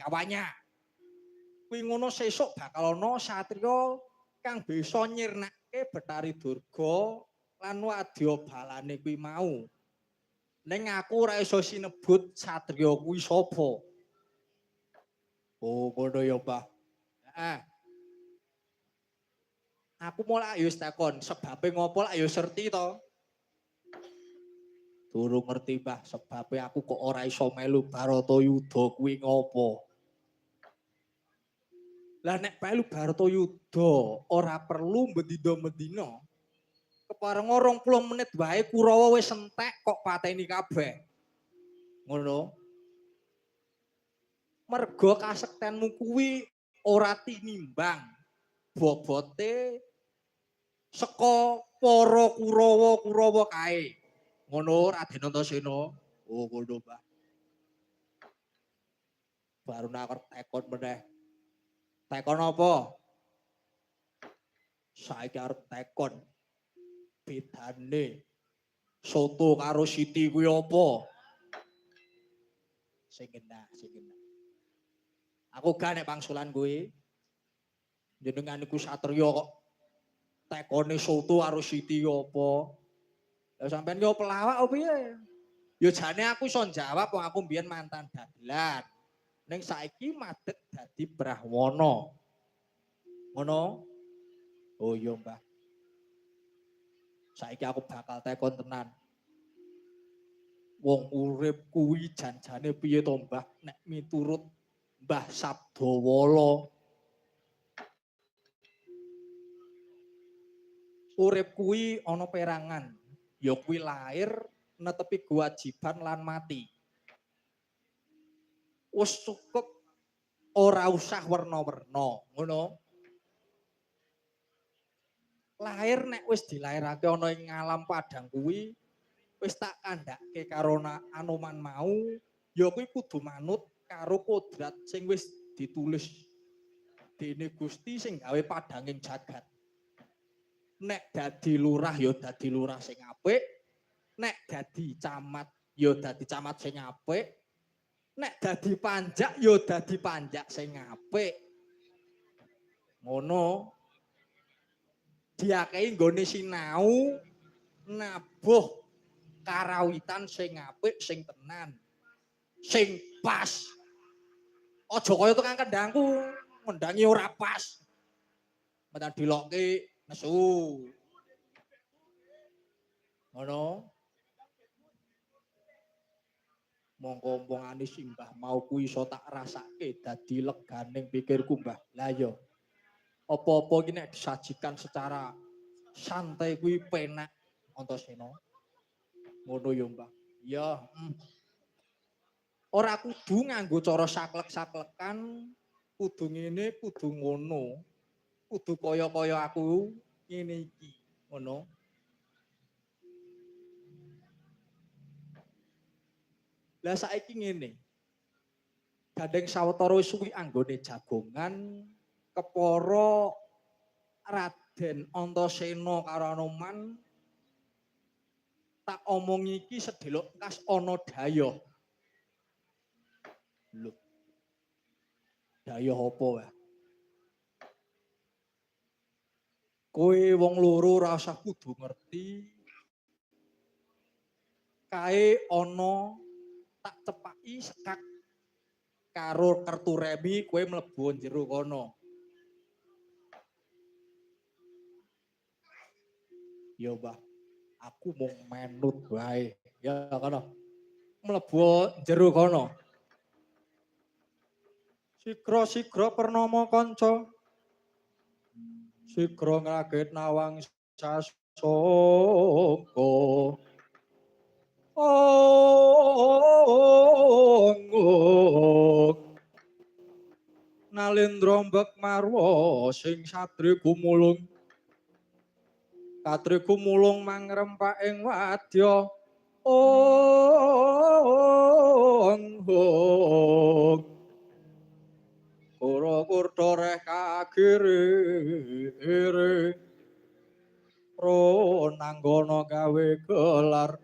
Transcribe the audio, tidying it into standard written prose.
Jawanya. Kuwi ngono sesuk bakal ana satriya kang bisa nyirnake Betari Durga lan wadya balane kuwi mau. Ning aku ora iso sinebut satriya kuwi sapa. Oh, ngono ya, Mbah. Heeh. Aku mulai ayo takon, sebabe ngopo lak ya serti to? Durung ngerti, Mbah, sebabe aku kok ora iso melu Baratayuda kuwi ngopo. Lah nek melu Baratayuda ora perlu mbedina-mbedina. Kepareng 20 menit wae Kurawa wis entek kok pateni kabeh. Ngono. Merga kasektenmu kuwi ora tinimbang bobote saka para Kurawa-Kurawa kae. Ngono Raden Antasena. Oh ngono, Mbah. Baru nak tekon meneh. Tekon apa? Saiki arep tekon. Bedane soto karo siti kuwi apa? Sing enak, sing enak. Aku gak nek pangsulan kuwi. Jenengan iku satriya kok tekone soto karo siti apa? Lah sampean yo pelawak opo piye? Yo jane aku iso jawab wong aku mbiyen mantan dagelan. Ning saiki madeg dadi brahwana. Ngono? Oh iya, Mbah. Saiki aku bakal tekon tenan. Wong urip kuwi janjane piye to, Mbah? Nek miturut Mbah Sabdawala. Urip kuwi ana perangan. Ya kuwi lahir, netepi kewajiban lan mati. Wis cukup ora usah werna-werna, ngono. Lahir nek wis dilairake ana ing alam padang kuwi wis tak kandhake karo Anoman mau, ya kuwi kudu manut karo kodrat sing wis ditulis dene Gusti sing gawe padanging jagat. Nek dadi lurah ya dadi lurah sing apik, nek dadi camat ya dadi camat sing apik, nek dadi panjak ya dadi panjak sing apik. Ngono. Diakehi nggone sinau nabuh karawitan sing apik, sing tenan. Sing pas. Aja kaya tekan kendangku, ngendangi ora pas. Metan dilokke nesu. Ngono. Monggo omongan Simbah mau kuwi iso tak rasake dadi leganing pikirku, Mbah. Lah ya. Apa-apa iki nek disajikan secara santai kuwi penak Antasena. Ngono ya, Mbah. Ya, ora kudu nganggo cara saklek-saklekan, kudu ngene, kudu ngono. Kudu kaya-kaya aku ngene iki, ngono. Lah saiki ngene. Gandeng sawetara wis suwi anggone jagongan kepara Raden Antasena karo Anoman tak omongi iki sedelok kas ana dayoh. Lho. Dayoh apa wae? Kowe wong loro ora usah kudu ngerti. Kae ana tak cepaki sekak karo kertu remi kowe mlebu jero kono. Ya, Mbah. Aku mung menut wae. Ya kono. Mlebu jero kono. Sigra-sigra pernama kanca. Sigra ngraget nawang sasongko. Nalendra mbek marwa sing satri gumulung. Katri gumulung mangrempak ing wadya. Kura kurda reh kagiri pro nanggana gawe gelar